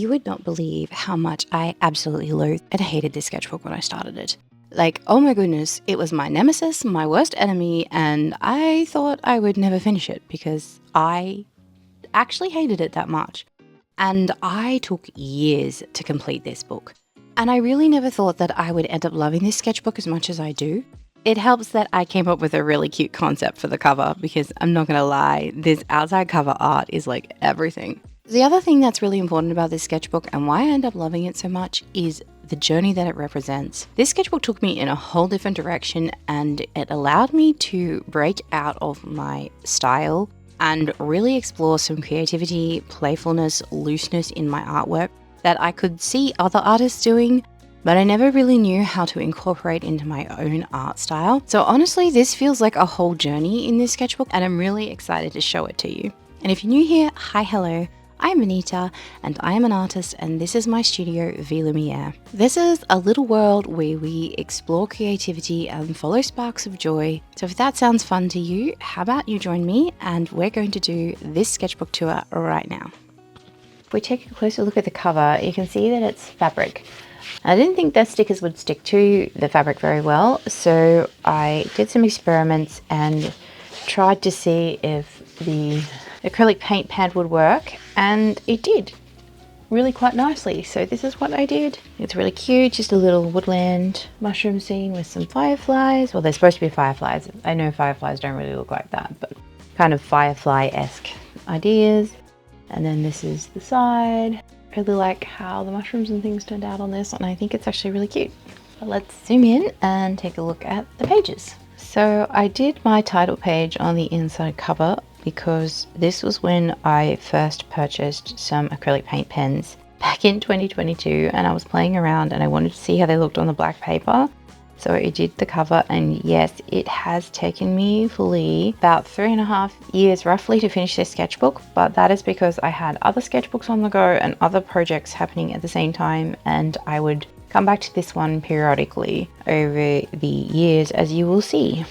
You would not believe how much I absolutely loathed and hated this sketchbook when I started it. Like, oh my goodness, it was my nemesis, my worst enemy, and I thought I would never finish it because I actually hated it that much. And I took years to complete this book. And I really never thought that I would end up loving this sketchbook as much as I do. It helps that I came up with a really cute concept for the cover because I'm not gonna lie, this outside cover art is like everything. The other thing that's really important about this sketchbook and why I end up loving it so much is the journey that it represents. This sketchbook took me in a whole different direction and it allowed me to break out of my style and really explore some creativity, playfulness, looseness in my artwork that I could see other artists doing, but I never really knew how to incorporate into my own art style. So honestly, this feels like a whole journey in this sketchbook and I'm really excited to show it to you. And if you're new here, hi, hello. I'm Bonita and I am an artist and this is my studio, Lumière. This is a little world where we explore creativity and follow sparks of joy. So if that sounds fun to you, how about you join me and we're going to do this sketchbook tour right now. If we take a closer look at the cover, you can see that it's fabric. I didn't think the stickers would stick to the fabric very well, so I did some experiments and tried to see if the acrylic paint pad would work, and it did really quite nicely. So this is what I did. It's really cute, just a little woodland mushroom scene with some fireflies. Well, they're supposed to be fireflies. I know fireflies don't really look like that, but kind of firefly-esque ideas. And then this is the side. I really like how the mushrooms and things turned out on this, and I think it's actually really cute. But let's zoom in and take a look at the pages. So I did my title page on the inside cover because this was when I first purchased some acrylic paint pens back in 2022 and I was playing around and I wanted to see how they looked on the black paper. So I did the cover, and yes, it has taken me fully about 3.5 years roughly to finish this sketchbook, but that is because I had other sketchbooks on the go and other projects happening at the same time, and I would come back to this one periodically over the years, as you will see.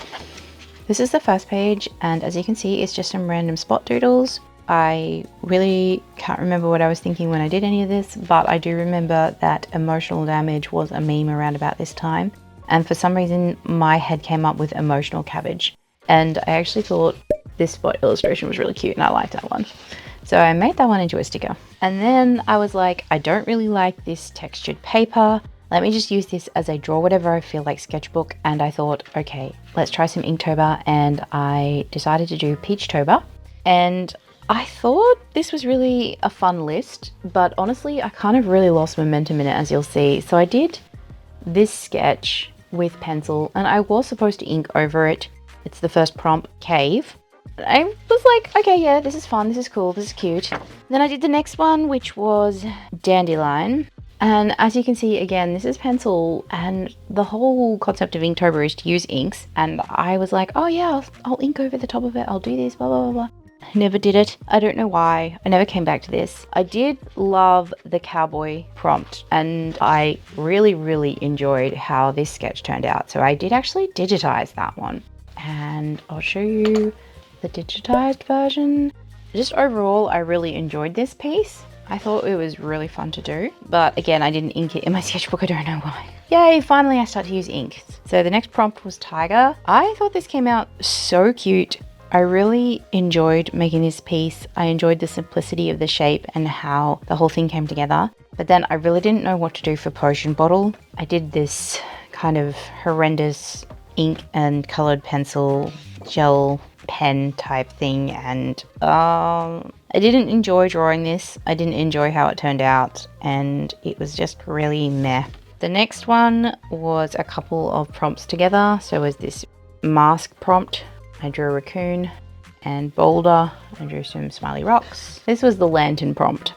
This is the first page, and as you can see, it's just some random spot doodles. I really can't remember what I was thinking when I did any of this, but I do remember that emotional damage was a meme around about this time. And for some reason, my head came up with emotional cabbage. And I actually thought this spot illustration was really cute and I liked that one. So I made that one into a sticker. And then I was like, I don't really like this textured paper. Let me just use this as a draw whatever I feel like sketchbook. And I thought, okay, let's try some Inktober. And I decided to do Peachtober. And I thought this was really a fun list, but honestly, I kind of really lost momentum in it, as you'll see. So I did this sketch with pencil and I was supposed to ink over it. It's the first prompt, cave. I was like, okay, yeah, this is fun, this is cool, this is cute. Then I did the next one, which was dandelion. And as you can see, again, this is pencil, and the whole concept of Inktober is to use inks. And I was like, oh yeah, I'll ink over the top of it, I'll do this, blah, blah, blah, blah. I never did it. I don't know why. I never came back to this. I did love the cowboy prompt, and I really, really enjoyed how this sketch turned out. So I did actually digitize that one, and I'll show you the digitized version. Just overall, I really enjoyed this piece. I thought it was really fun to do, but again, I didn't ink it in my sketchbook. I don't know why. Yay, finally I started to use ink. So the next prompt was tiger. I thought this came out so cute. I really enjoyed making this piece. I enjoyed the simplicity of the shape and how the whole thing came together. But then I really didn't know what to do for potion bottle. I did this kind of horrendous ink and colored pencil gel pen type thing, and I didn't enjoy drawing this. I didn't enjoy how it turned out, and it was just really meh. The next one was a couple of prompts together. So it was this mask prompt. I drew a raccoon, and boulder. I drew some smiley rocks. This was the lantern prompt.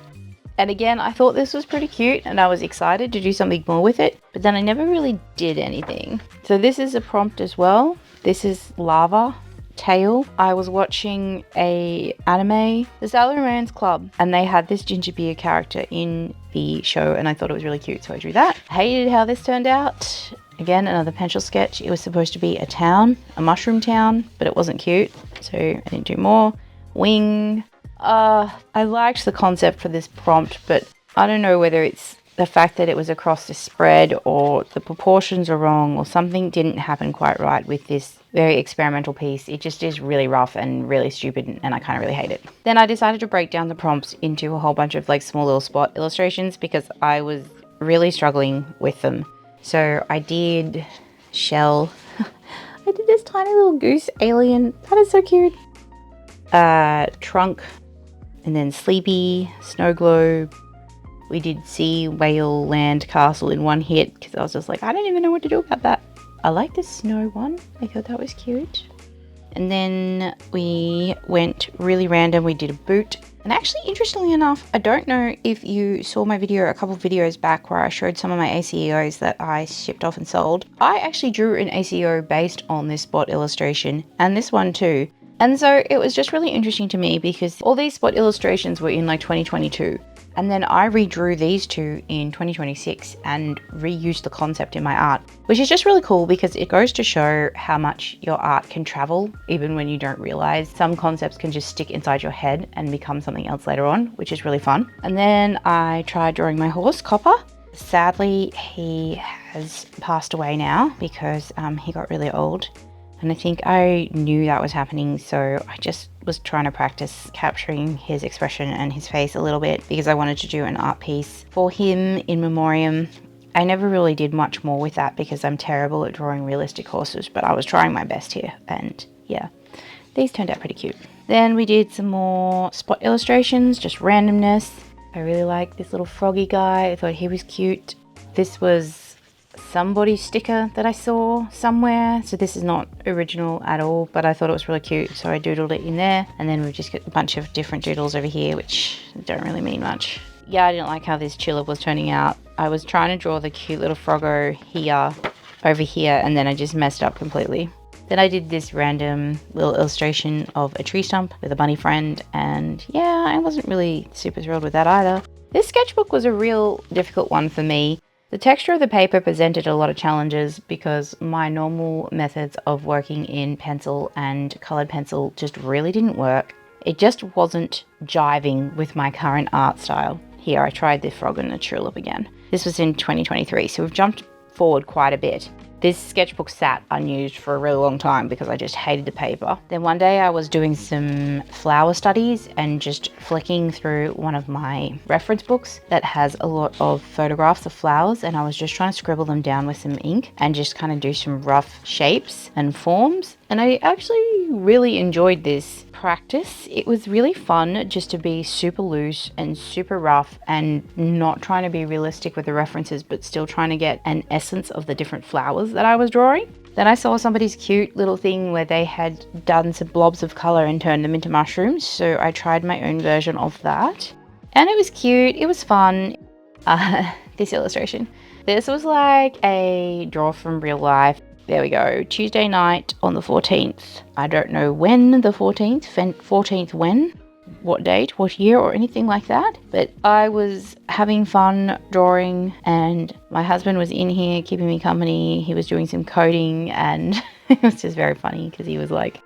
And again, I thought this was pretty cute and I was excited to do something more with it, but then I never really did anything. So this is a prompt as well. This is lava tail. I was watching a anime, The Sailor Man's Club, and they had this ginger beer character in the show and I thought it was really cute, so I drew that. Hated how this turned out. Again, another pencil sketch. It was supposed to be a town, a mushroom town, but it wasn't cute, so I didn't do more. Wing. I liked the concept for this prompt, but I don't know whether it's the fact that it was across the spread or the proportions are wrong or something didn't happen quite right with this very experimental piece. It just is really rough and really stupid, and I kind of really hate it. Then I decided to break down the prompts into a whole bunch of like small little spot illustrations because I was really struggling with them. So I did shell. I did this tiny little goose alien. That is so cute. Trunk, and then sleepy, snow globe. We did sea, whale, land, castle in one hit because I was just like, I don't even know what to do about that. I like the snow one. I thought that was cute. And then we went really random. We did a boot. And actually, interestingly enough, I don't know if you saw my video a couple of videos back where I showed some of my ACEOs that I shipped off and sold. I actually drew an ACEO based on this spot illustration and this one too. And so it was just really interesting to me because all these spot illustrations were in like 2022. And then I redrew these two in 2026 and reused the concept in my art, which is just really cool because it goes to show how much your art can travel even when you don't realize. Some concepts can just stick inside your head and become something else later on, which is really fun. And then I tried drawing my horse, Copper. Sadly, he has passed away now because he got really old. And I think I knew that was happening, so I just was trying to practice capturing his expression and his face a little bit because I wanted to do an art piece for him in memoriam. I never really did much more with that because I'm terrible at drawing realistic horses, but I was trying my best here, and yeah, these turned out pretty cute. Then we did some more spot illustrations, just randomness. I really like this little froggy guy. I thought he was cute. This was somebody's sticker that I saw somewhere, so this is not original at all, but I thought it was really cute, so I doodled it in there. And then we've just got a bunch of different doodles over here which don't really mean much. Yeah, I didn't like how this chiller was turning out. I was trying to draw the cute little froggo here, over here, and then I just messed up completely. Then I did this random little illustration of a tree stump with a bunny friend, and yeah, I wasn't really super thrilled with that either. This sketchbook was a real difficult one for me. The texture of the paper presented a lot of challenges because my normal methods of working in pencil and colored pencil just really didn't work. It just wasn't jiving with my current art style. Here, I tried the frog and the tulip again. This was in 2023, so we've jumped forward quite a bit. This sketchbook sat unused for a really long time because I just hated the paper. Then one day I was doing some flower studies and just flicking through one of my reference books that has a lot of photographs of flowers, and I was just trying to scribble them down with some ink and just kind of do some rough shapes and forms. And I actually really enjoyed this practice. It was really fun just to be super loose and super rough and not trying to be realistic with the references, but still trying to get an essence of the different flowers that I was drawing. Then I saw somebody's cute little thing where they had done some blobs of color and turned them into mushrooms, so I tried my own version of that. And it was cute, it was fun. This illustration. This was like a draw from real life. There we go, Tuesday night on the 14th. I don't know when the 14th when, what date, what year, or anything like that. But I was having fun drawing, and my husband was in here keeping me company. He was doing some coding, and it was just very funny because he was like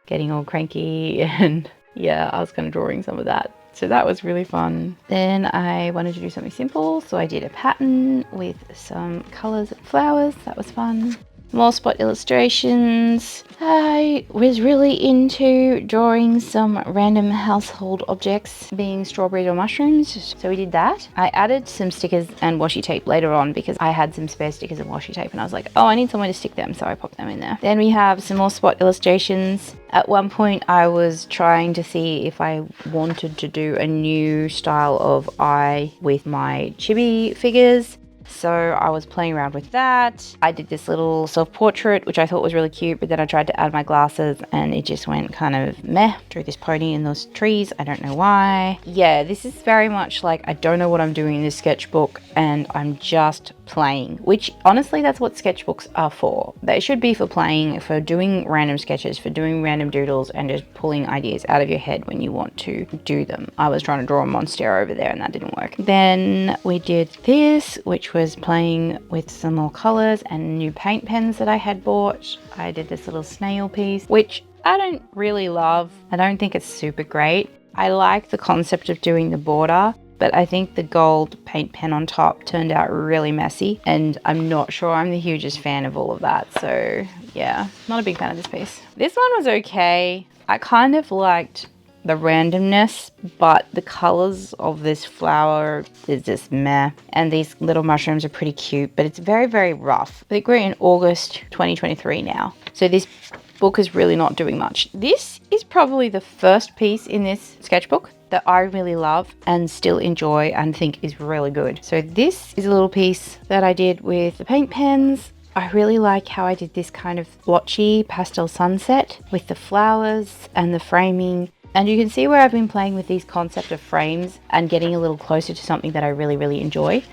getting all cranky, and yeah, I was kind of drawing some of that. So that was really fun. Then I wanted to do something simple, so I did a pattern with some colors and flowers. That was fun. More spot illustrations. I was really into drawing some random household objects, being strawberries or mushrooms, so we did that. I added some stickers and washi tape later on because I had some spare stickers and washi tape, and I was like, oh, I need somewhere to stick them, so I popped them in there. Then we have some more spot illustrations. At one point I was trying to see if I wanted to do a new style of eye with my chibi figures. So I was playing around with that. I did this little self-portrait, which I thought was really cute, but then I tried to add my glasses and it just went kind of meh. Drew this pony in those trees. I don't know why. Yeah, this is very much like I don't know what I'm doing in this sketchbook and I'm just playing, which honestly, that's what sketchbooks are for. They should be for playing, for doing random sketches, for doing random doodles and just pulling ideas out of your head when you want to do them. I was trying to draw a monster over there and that didn't work. Then we did this, which was playing with some more colors and new paint pens that I had bought. I did this little snail piece, which I don't really love. I don't think it's super great. I like the concept of doing the border, but I think the gold paint pen on top turned out really messy, and I'm not sure I'm the hugest fan of all of that. So yeah, not a big fan of this piece. This one was okay. I kind of liked the randomness, but the colors of this flower is just meh. And these little mushrooms are pretty cute, but it's very, very rough. I think we're in August 2023 now. So this book is really not doing much. This is probably the first piece in this sketchbook that I really love and still enjoy and think is really good. So this is a little piece that I did with the paint pens. I really like how I did this kind of blotchy pastel sunset with the flowers and the framing. And you can see where I've been playing with these concept of frames and getting a little closer to something that I really, really enjoy.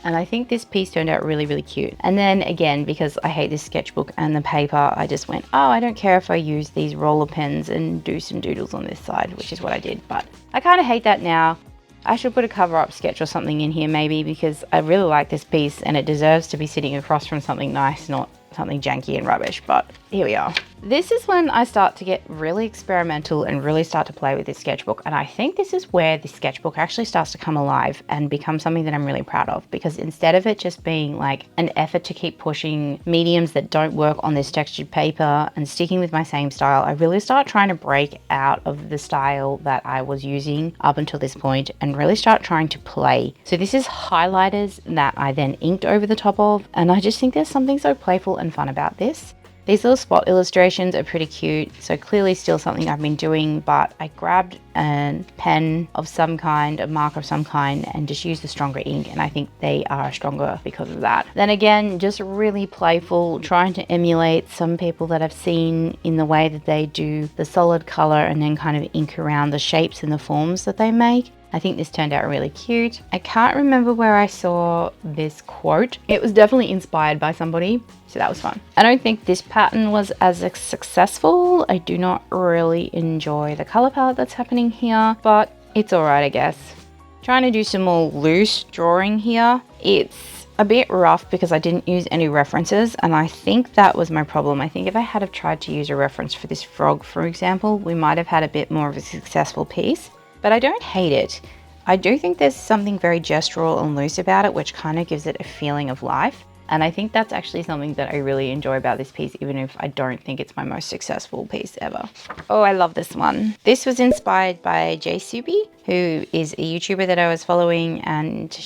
And I think this piece turned out really, really cute. And then again, because I hate this sketchbook and the paper, I just went, oh, I don't care if I use these roller pens and do some doodles on this side, which is what I did. But I kind of hate that now. I should put a cover-up sketch or something in here maybe, because I really like this piece and it deserves to be sitting across from something nice, not something janky and rubbish. But here we are. This is when I start to get really experimental and really start to play with this sketchbook. And I think this is where the sketchbook actually starts to come alive and become something that I'm really proud of, because instead of it just being like an effort to keep pushing mediums that don't work on this textured paper and sticking with my same style, I really start trying to break out of the style that I was using up until this point and really start trying to play. So this is highlighters that I then inked over the top of, and I just think there's something so playful and fun about this. These little spot illustrations are pretty cute, so clearly still something I've been doing, but I grabbed a pen of some kind, a marker of some kind, and just used the stronger ink, and I think they are stronger because of that. Then again, just really playful, trying to emulate some people that I've seen in the way that they do the solid color and then kind of ink around the shapes and the forms that they make. I think this turned out really cute. I can't remember where I saw this quote. It was definitely inspired by somebody, so that was fun. I don't think this pattern was as successful. I do not really enjoy the color palette that's happening here, but it's all right, I guess. Trying to do some more loose drawing here. It's a bit rough because I didn't use any references, and I think that was my problem. I think if I had have tried to use a reference for this frog, for example, we might have had a bit more of a successful piece. But I don't hate it. I do think there's something very gestural and loose about it, which kind of gives it a feeling of life. And I think that's actually something that I really enjoy about this piece, even if I don't think it's my most successful piece ever. Oh, I love this one. This was inspired by JSubi, who is a YouTuber that I was following, and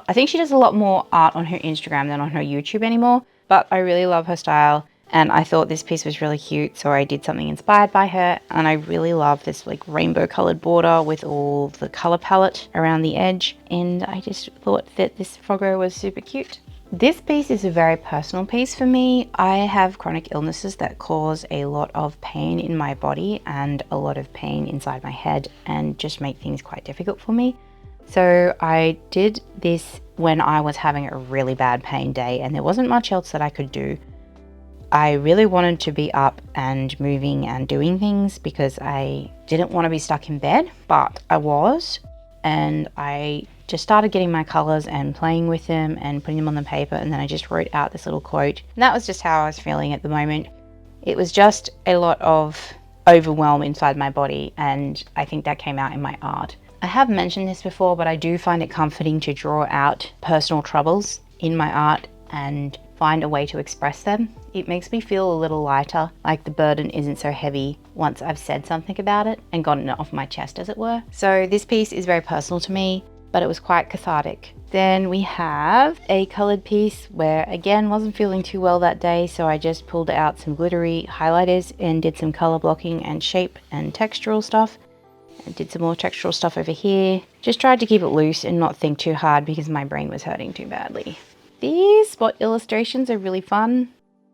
I think she does a lot more art on her Instagram than on her YouTube anymore, but I really love her style. And I thought this piece was really cute, so I did something inspired by her. And I really love this like rainbow colored border with all the color palette around the edge. And I just thought that this froggo was super cute. This piece is a very personal piece for me. I have chronic illnesses that cause a lot of pain in my body and a lot of pain inside my head and just make things quite difficult for me. So I did this when I was having a really bad pain day and there wasn't much else that I could do. I really wanted to be up and moving and doing things because I didn't want to be stuck in bed, but I was, and I just started getting my colors and playing with them and putting them on the paper, and then I just wrote out this little quote, and that was just how I was feeling at the moment. It was just a lot of overwhelm inside my body, and I think that came out in my art. I have mentioned this before, but I do find it comforting to draw out personal troubles in my art and find a way to express them. It makes me feel a little lighter, like the burden isn't so heavy once I've said something about it and gotten it off my chest, as it were. So this piece is very personal to me, but it was quite cathartic. Then we have a colored piece where, again, wasn't feeling too well that day, so I just pulled out some glittery highlighters and did some color blocking and shape and textural stuff. And did some more textural stuff over here. Just tried to keep it loose and not think too hard because my brain was hurting too badly. These spot illustrations are really fun.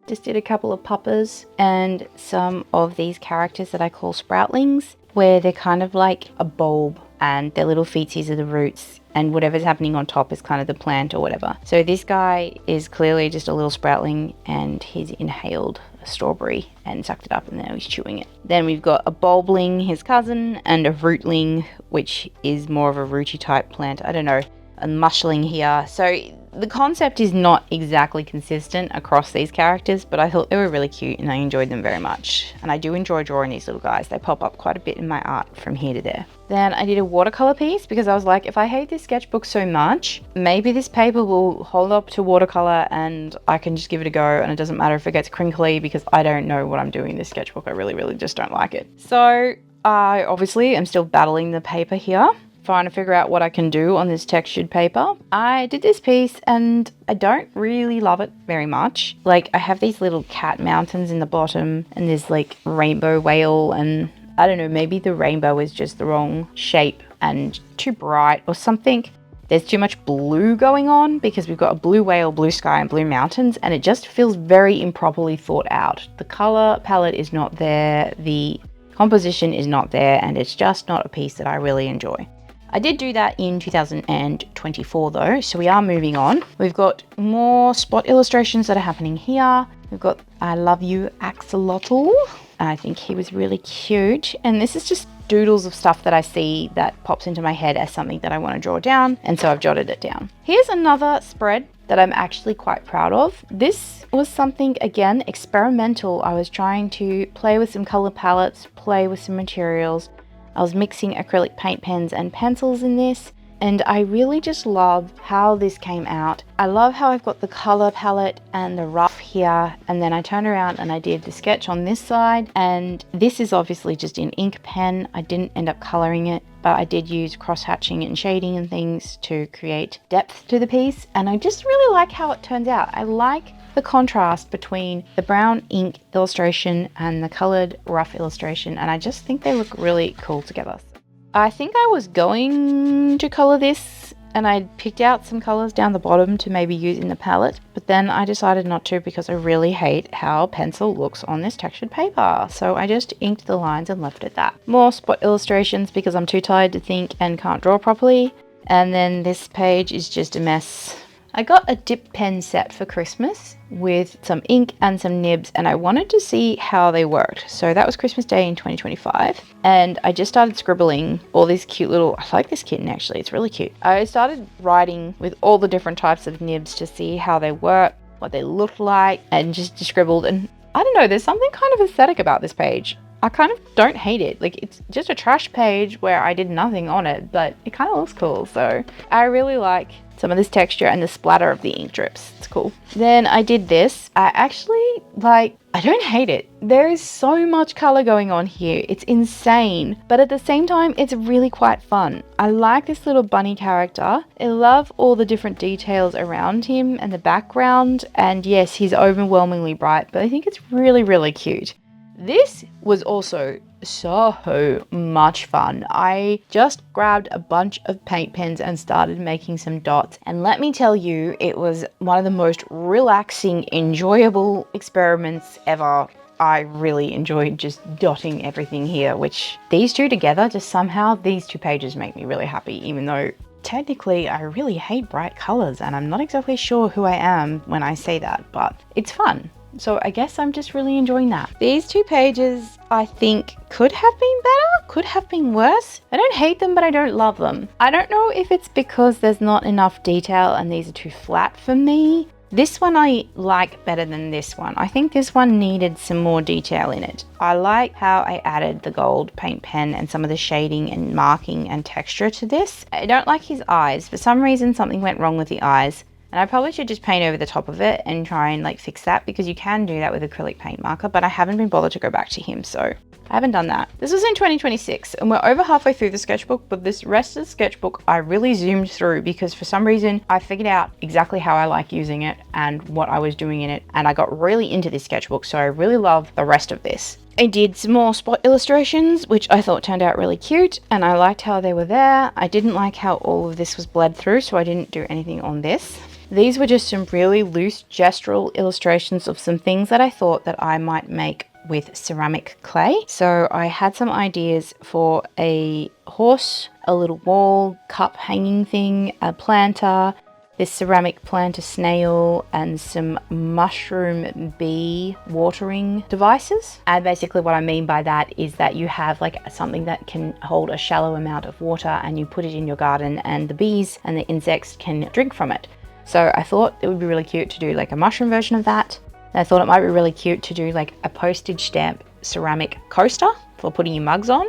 Just did a couple of puppers and some of these characters that I call sproutlings, where they're kind of like a bulb and their little feetsies are the roots and whatever's happening on top is kind of the plant or whatever. So this guy is clearly just a little sproutling and he's inhaled a strawberry and sucked it up and now he's chewing it. Then we've got a bulbling, his cousin, and a rootling, which is more of a rooty type plant. I don't know. and mushling here. So the concept is not exactly consistent across these characters, but I thought they were really cute and I enjoyed them very much. And I do enjoy drawing these little guys. They pop up quite a bit in my art from here to there. Then I did a watercolor piece because I was like, if I hate this sketchbook so much, maybe this paper will hold up to watercolor and I can just give it a go, and it doesn't matter if it gets crinkly because I don't know what I'm doing in this sketchbook. I really just don't like it. So I obviously am still battling the paper here, trying to figure out what I can do on this textured paper. I did this piece and I don't really love it very much. Like, I have these little cat mountains in the bottom and this like rainbow whale, and I don't know, maybe the rainbow is just the wrong shape and too bright or something. There's too much blue going on because we've got a blue whale, blue sky, and blue mountains, and it just feels very improperly thought out. The color palette is not there, the composition is not there, and it's just not a piece that I really enjoy. I did do that in 2024 though, so we are moving on. We've got more spot illustrations that are happening here. We've got I Love You Axolotl. I think he was really cute. And this is just doodles of stuff that I see that pops into my head as something that I want to draw down, and so I've jotted it down. Here's another spread that I'm actually quite proud of. This was something, again, experimental. I was trying to play with some color palettes, play with some materials. I was mixing acrylic paint pens and pencils in this, and I really just love how this came out. I love how I've got the color palette and the rough here, and then I turned around and I did the sketch on this side, and this is obviously just in ink pen. I didn't end up coloring it, but I did use cross-hatching and shading and things to create depth to the piece, and I just really like how it turns out. I like the contrast between the brown ink illustration and the colored rough illustration, and I just think they look really cool together. I think I was going to color this, and I picked out some colors down the bottom to maybe use in the palette, but then I decided not to because I really hate how pencil looks on this textured paper. So I just inked the lines and left it at that. More spot illustrations because I'm too tired to think and can't draw properly. And then this page is just a mess. I got a dip pen set for Christmas with some ink and some nibs, and I wanted to see how they worked. So that was Christmas Day in 2025, and I just started scribbling all these cute little, I like this kitten actually, it's really cute. I started writing with all the different types of nibs to see how they work, what they look like, and just scribbled. And I don't know, there's something kind of aesthetic about this page. I kind of don't hate it. Like, it's just a trash page where I did nothing on it, but it kind of looks cool. So I really like some of this texture and the splatter of the ink drips. It's cool. Then I did this. I actually, I don't hate it. There is so much color going on here. It's insane. But at the same time, it's really quite fun. I like this little bunny character. I love all the different details around him and the background. And yes, he's overwhelmingly bright, but I think it's really cute. This was also so much fun. I just grabbed a bunch of paint pens and started making some dots, and let me tell you, it was one of the most relaxing, enjoyable experiments ever. I really enjoyed just dotting everything here, which these two together, just somehow these two pages make me really happy, even though technically I really hate bright colors, and I'm not exactly sure who I am when I say that, but it's fun. So I guess I'm just really enjoying that. These two pages, I think, could have been better, could have been worse. I don't hate them, but I don't love them. I don't know if it's because there's not enough detail and these are too flat for me. This one I like better than this one. I think this one needed some more detail in it. I like how I added the gold paint pen and some of the shading and marking and texture to this. I don't like his eyes. For some reason, something went wrong with the eyes. And I probably should just paint over the top of it and try and fix that, because you can do that with acrylic paint marker, but I haven't been bothered to go back to him, so I haven't done that. This was in 2026 and we're over halfway through the sketchbook, but this rest of the sketchbook I really zoomed through because for some reason I figured out exactly how I like using it and what I was doing in it, and I got really into this sketchbook, so I really love the rest of this. I did some more spot illustrations, which I thought turned out really cute, and I liked how they were there. I didn't like how all of this was bled through, so I didn't do anything on this. These were just some really loose gestural illustrations of some things that I thought that I might make with ceramic clay. So I had some ideas for a horse, a little wall, cup hanging thing, a planter. this ceramic planter snail and some mushroom bee watering devices. And basically what I mean by that is that you have like something that can hold a shallow amount of water and you put it in your garden and the bees and the insects can drink from it. So I thought it would be really cute to do like a mushroom version of that. And I thought it might be really cute to do like a postage stamp ceramic coaster for putting your mugs on.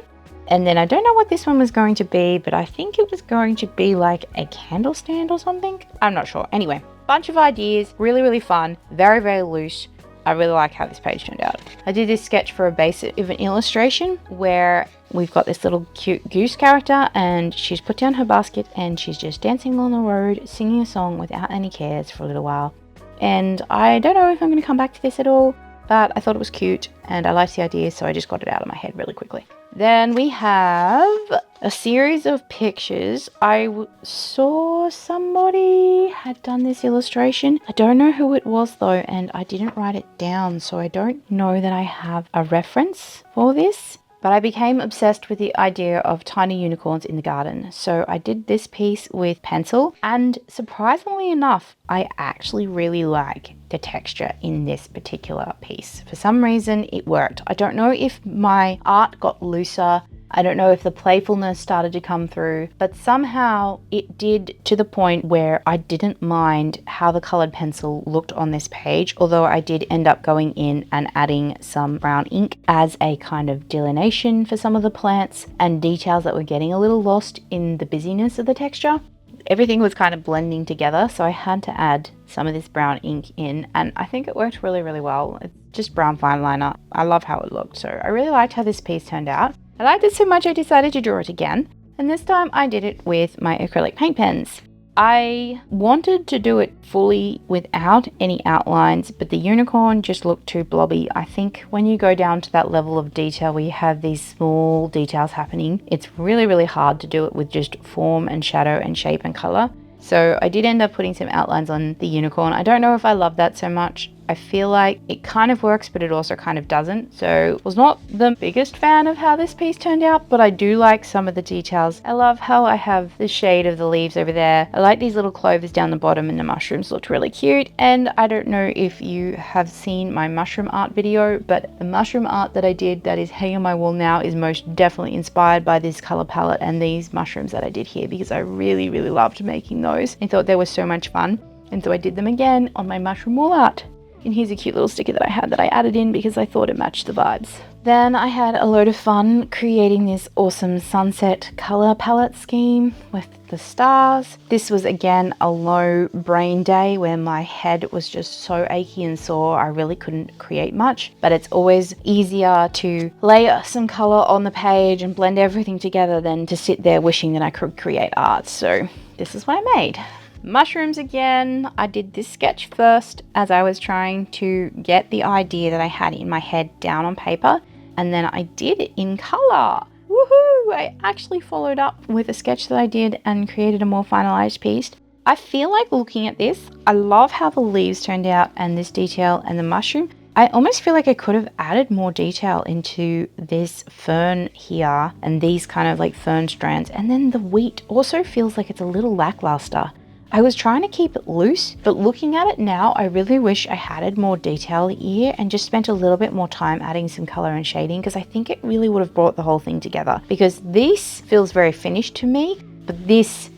And then I don't know what this one was going to be, but I think it was going to be like a candle stand or something. I'm not sure. Anyway, bunch of ideas, really, really fun, very, very loose. I really like how this page turned out. I did this sketch for a base of an illustration where we've got this little cute goose character and she's put down her basket and she's just dancing along the road, singing a song without any cares for a little while. And I don't know if I'm going to come back to this at all, but I thought it was cute and I liked the idea, so I just got it out of my head really quickly. Then we have a series of pictures. I saw somebody had done this illustration. I don't know who it was though, and I didn't write it down, so I don't know that I have a reference for this. But I became obsessed with the idea of tiny unicorns in the garden. So I did this piece with pencil, and surprisingly enough, I actually really like the texture in this particular piece. For some reason, it worked. I don't know if my art got looser. I don't know if the playfulness started to come through, but somehow it did, to the point where I didn't mind how the colored pencil looked on this page, although I did end up going in and adding some brown ink as a kind of delineation for some of the plants and details that were getting a little lost in the busyness of the texture. Everything was kind of blending together, so I had to add some of this brown ink in, and I think it worked really, really well. It's just brown fine liner. I love how it looked, so I really liked how this piece turned out. I liked it so much I decided to draw it again, and this time I did it with my acrylic paint pens. I wanted to do it fully without any outlines, but the unicorn just looked too blobby. I think when you go down to that level of detail where you have these small details happening, it's really, really hard to do it with just form and shadow and shape and color. So I did end up putting some outlines on the unicorn. I don't know if I love that so much. I feel like it kind of works, but it also kind of doesn't. So was not the biggest fan of how this piece turned out, but I do like some of the details. I love how I have the shade of the leaves over there. I like these little clovers down the bottom, and the mushrooms looked really cute. And I don't know if you have seen my mushroom art video, but the mushroom art that I did that is hanging on my wall now is most definitely inspired by this color palette and these mushrooms that I did here, because I really, really loved making those. I thought they were so much fun. And so I did them again on my mushroom wall art. And here's a cute little sticker that I had that I added in because I thought it matched the vibes. Then I had a load of fun creating this awesome sunset color palette scheme with the stars. This was again a low brain day where my head was just so achy and sore I really couldn't create much, but it's always easier to lay some color on the page and blend everything together than to sit there wishing that I could create art. So this is what I made. Mushrooms again. I did this sketch first as I was trying to get the idea that I had in my head down on paper, and then I did it in color. Woohoo! I actually followed up with a sketch that I did and created a more finalized piece. I feel like looking at this, I love how the leaves turned out and this detail and the mushroom. I almost feel like I could have added more detail into this fern here and these kind of like fern strands, and then the wheat also feels like it's a little lackluster. I was trying to keep it loose, but looking at it now, I really wish I had added more detail here and just spent a little bit more time adding some color and shading, because I think it really would have brought the whole thing together, because this feels very finished to me, but this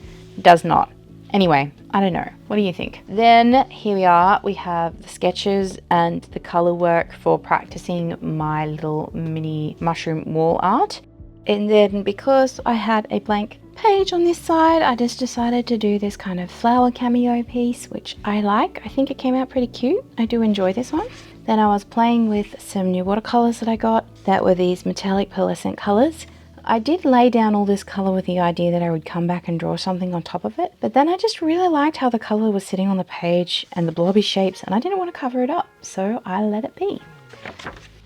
does not. Anyway, I don't know. What do you think? Then here we are. We have the sketches and the color work for practicing my little mini mushroom wall art. And then because I had a blank page on this side, I just decided to do this kind of flower cameo piece, which I like. I think it came out pretty cute. I do enjoy this one. Then I was playing with some new watercolors that I got that were these metallic pearlescent colors. I did lay down all this color with the idea that I would come back and draw something on top of it, but then I just really liked how the color was sitting on the page and the blobby shapes, and I didn't want to cover it up, so I let it be.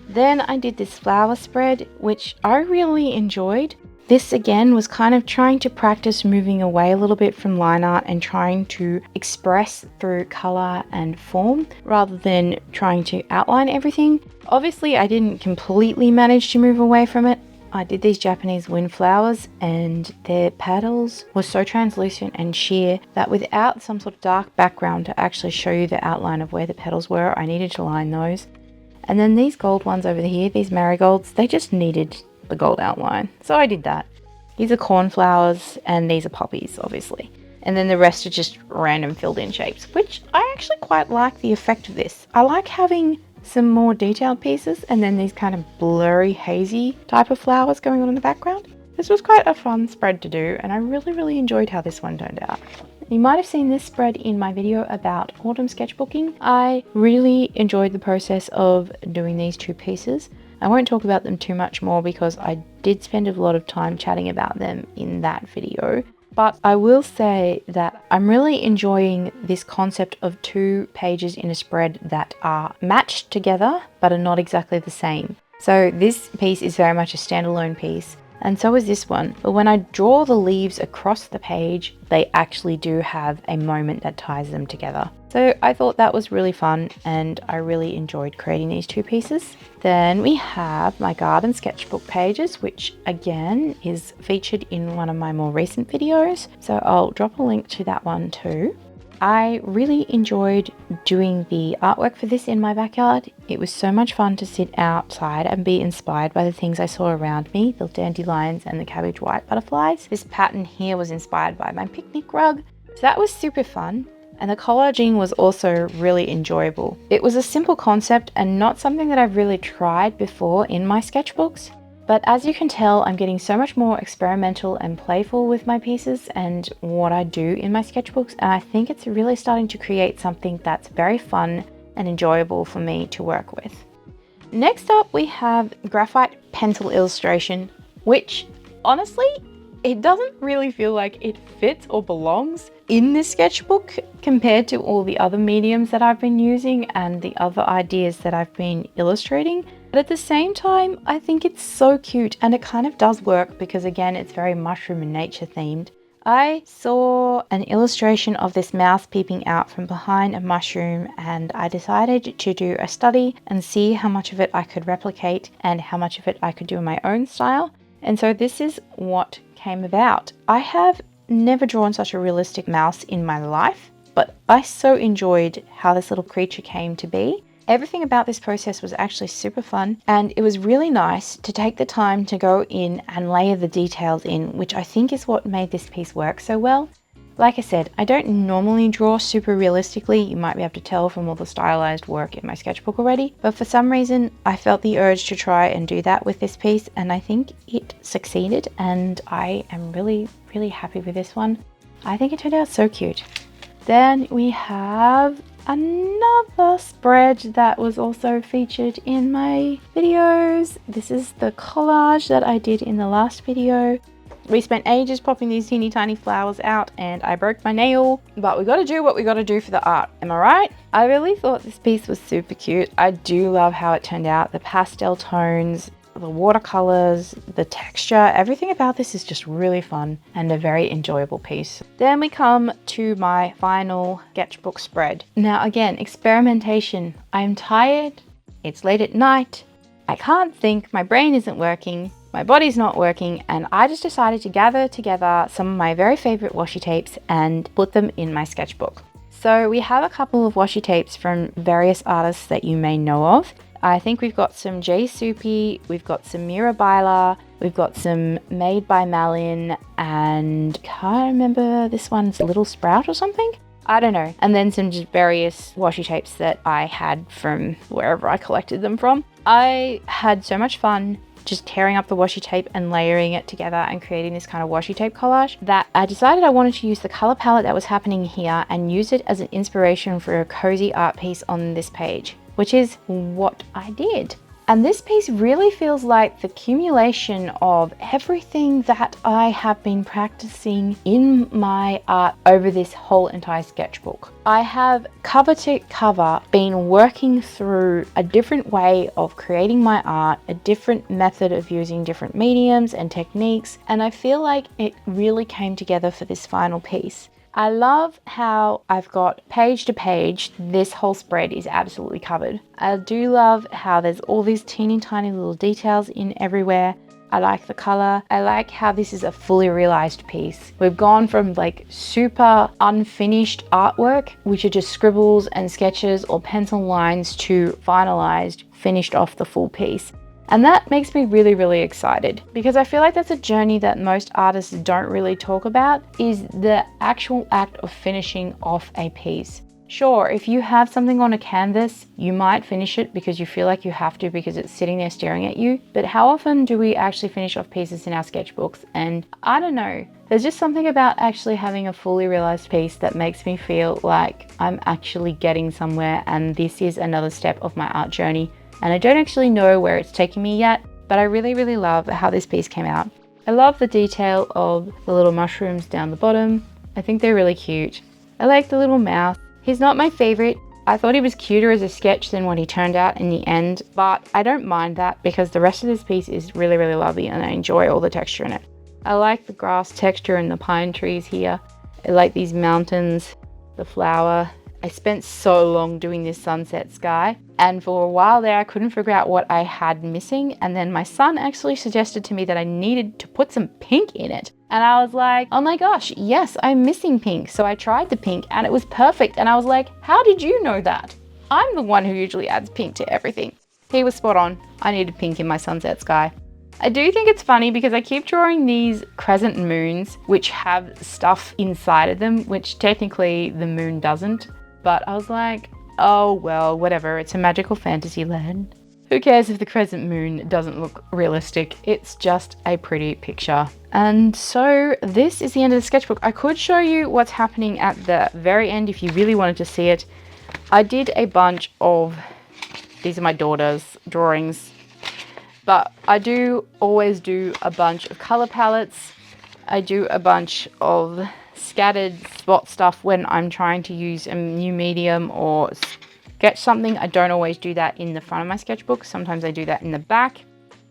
Then I did this flower spread, which I really enjoyed. This again was kind of trying to practice moving away a little bit from line art and trying to express through color and form rather than trying to outline everything. Obviously I didn't completely manage to move away from it, I did these Japanese windflowers, and their petals were so translucent and sheer that without some sort of dark background to actually show you the outline of where the petals were, I needed to line those. And then these gold ones over here, these marigolds, they just needed the gold outline. So I did that. These are cornflowers and these are poppies, obviously. And then the rest are just random filled in shapes, which I actually quite like the effect of this. I like having some more detailed pieces and then these kind of blurry, hazy type of flowers going on in the background. This was quite a fun spread to do, and I really enjoyed how this one turned out. You might have seen this spread in my video about autumn sketchbooking. I really enjoyed the process of doing these two pieces. I won't talk about them too much more because I did spend a lot of time chatting about them in that video. But I will say that I'm really enjoying this concept of 2 pages in a spread that are matched together but are not exactly the same. So this piece is very much a standalone piece, and so is this one. But when I draw the leaves across the page, they actually do have a moment that ties them together. So I thought that was really fun, and I really enjoyed creating these 2 pieces. Then we have my garden sketchbook pages, which again is featured in one of my more recent videos. So I'll drop a link to that one too. I really enjoyed doing the artwork for this in my backyard. It was so much fun to sit outside and be inspired by the things I saw around me, the dandelions and the cabbage white butterflies. This pattern here was inspired by my picnic rug. So that was super fun. And the collaging was also really enjoyable. It was a simple concept and not something that I've really tried before in my sketchbooks. But as you can tell, I'm getting so much more experimental and playful with my pieces and what I do in my sketchbooks, and I think it's really starting to create something that's very fun and enjoyable for me to work with. Next up, we have graphite pencil illustration, which honestly, it doesn't really feel like it fits or belongs in this sketchbook compared to all the other mediums that I've been using and the other ideas that I've been illustrating. But at the same time, I think it's so cute, and it kind of does work because again, it's very mushroom and nature themed. I saw an illustration of this mouse peeping out from behind a mushroom, and I decided to do a study and see how much of it I could replicate and how much of it I could do in my own style. And so this is what came about. I have never drawn such a realistic mouse in my life, but I so enjoyed how this little creature came to be. Everything about this process was actually super fun, and it was really nice to take the time to go in and layer the details in, which I think is what made this piece work so well. Like I said, I don't normally draw super realistically. You might be able to tell from all the stylized work in my sketchbook already, but for some reason I felt the urge to try and do that with this piece, and I think it succeeded, and I am really happy with this one. I think it turned out so cute. Then we have another spread that was also featured in my videos. This is the collage that I did in the last video. We spent ages popping these teeny tiny flowers out and I broke my nail, but we gotta do what we gotta do for the art, am I right? I really thought this piece was super cute. I do love how it turned out. The pastel tones, the watercolors, the texture, everything about this is just really fun and a very enjoyable piece. Then we come to my final sketchbook spread. Now again, experimentation. I'm tired, it's late at night, I can't think, my brain isn't working, my body's not working, and I just decided to gather together some of my very favorite washi tapes and put them in my sketchbook. So we have a couple of washi tapes from various artists that you may know of. I think we've got some J. Soupy, we've got some Mirabila, we've got some Made by Malin, and can't remember, this one's Little Sprout or something? I don't know. And then some just various washi tapes that I had from wherever I collected them from. I had so much fun just tearing up the washi tape and layering it together and creating this kind of washi tape collage that I decided I wanted to use the color palette that was happening here and use it as an inspiration for a cozy art piece on this page, which is what I did. And this piece really feels like the accumulation of everything that I have been practicing in my art over this whole entire sketchbook. I have cover to cover been working through a different way of creating my art, a different method of using different mediums and techniques, and I feel like it really came together for this final piece. I love how I've got page to page, this whole spread is absolutely covered. I do love how there's all these teeny tiny little details in everywhere. I like the color. I like how this is a fully realized piece. We've gone from like super unfinished artwork, which are just scribbles and sketches or pencil lines, to finalized, finished off the full piece. And that makes me really, really excited, because I feel like that's a journey that most artists don't really talk about, is the actual act of finishing off a piece. Sure, if you have something on a canvas, you might finish it because you feel like you have to because it's sitting there staring at you. But how often do we actually finish off pieces in our sketchbooks? And I don't know, there's just something about actually having a fully realized piece that makes me feel like I'm actually getting somewhere, and this is another step of my art journey. And I don't actually know where it's taking me yet, but I really, really love how this piece came out. I love the detail of the little mushrooms down the bottom. I think they're really cute. I like the little mouth. He's not my favorite. I thought he was cuter as a sketch than what he turned out in the end, but I don't mind that because the rest of this piece is really, really lovely and I enjoy all the texture in it. I like the grass texture and the pine trees here. I like these mountains, the flower. I spent so long doing this sunset sky, and for a while there I couldn't figure out what I had missing, and then my son actually suggested to me that I needed to put some pink in it, and I was like, oh my gosh, yes, I'm missing pink. So I tried the pink and it was perfect, and I was like, how did you know that? I'm the one who usually adds pink to everything. He was spot on. I needed pink in my sunset sky. I do think it's funny because I keep drawing these crescent moons which have stuff inside of them, which technically the moon doesn't. But I was like, oh well, whatever, it's a magical fantasy land. Who cares if the crescent moon doesn't look realistic? It's just a pretty picture. And so this is the end of the sketchbook. I could show you what's happening at the very end if you really wanted to see it. I did a bunch of, these are my daughter's drawings, but I do always do a bunch of color palettes. I do a bunch of scattered spot stuff when I'm trying to use a new medium or sketch something. I don't always do that in the front of my sketchbook. Sometimes I do that in the back.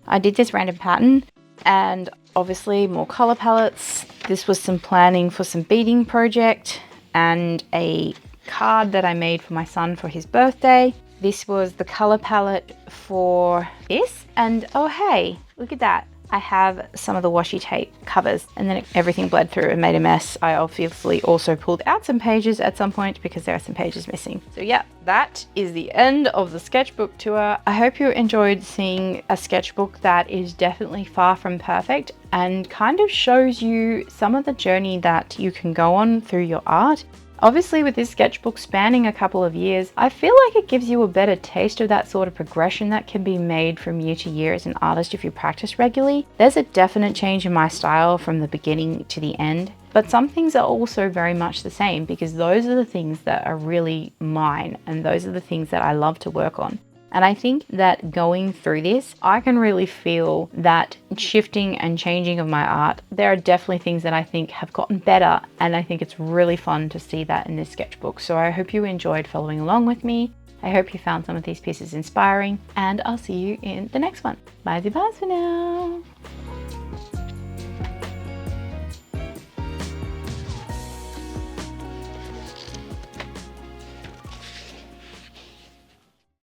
I did this random pattern and obviously more color palettes. This was some planning for some beading project and a card that I made for my son for his birthday. This was the color palette for this, and oh hey, look at that. I have some of the washi tape covers, and then everything bled through and made a mess. I obviously also pulled out some pages at some point because there are some pages missing. So yeah, that is the end of the sketchbook tour. I hope you enjoyed seeing a sketchbook that is definitely far from perfect and kind of shows you some of the journey that you can go on through your art. Obviously, with this sketchbook spanning a couple of years, I feel like it gives you a better taste of that sort of progression that can be made from year to year as an artist if you practice regularly. There's a definite change in my style from the beginning to the end, but some things are also very much the same because those are the things that are really mine and those are the things that I love to work on. And I think that going through this, I can really feel that shifting and changing of my art. There are definitely things that I think have gotten better, and I think it's really fun to see that in this sketchbook. So I hope you enjoyed following along with me. I hope you found some of these pieces inspiring, and I'll see you in the next one. Bye bye for now.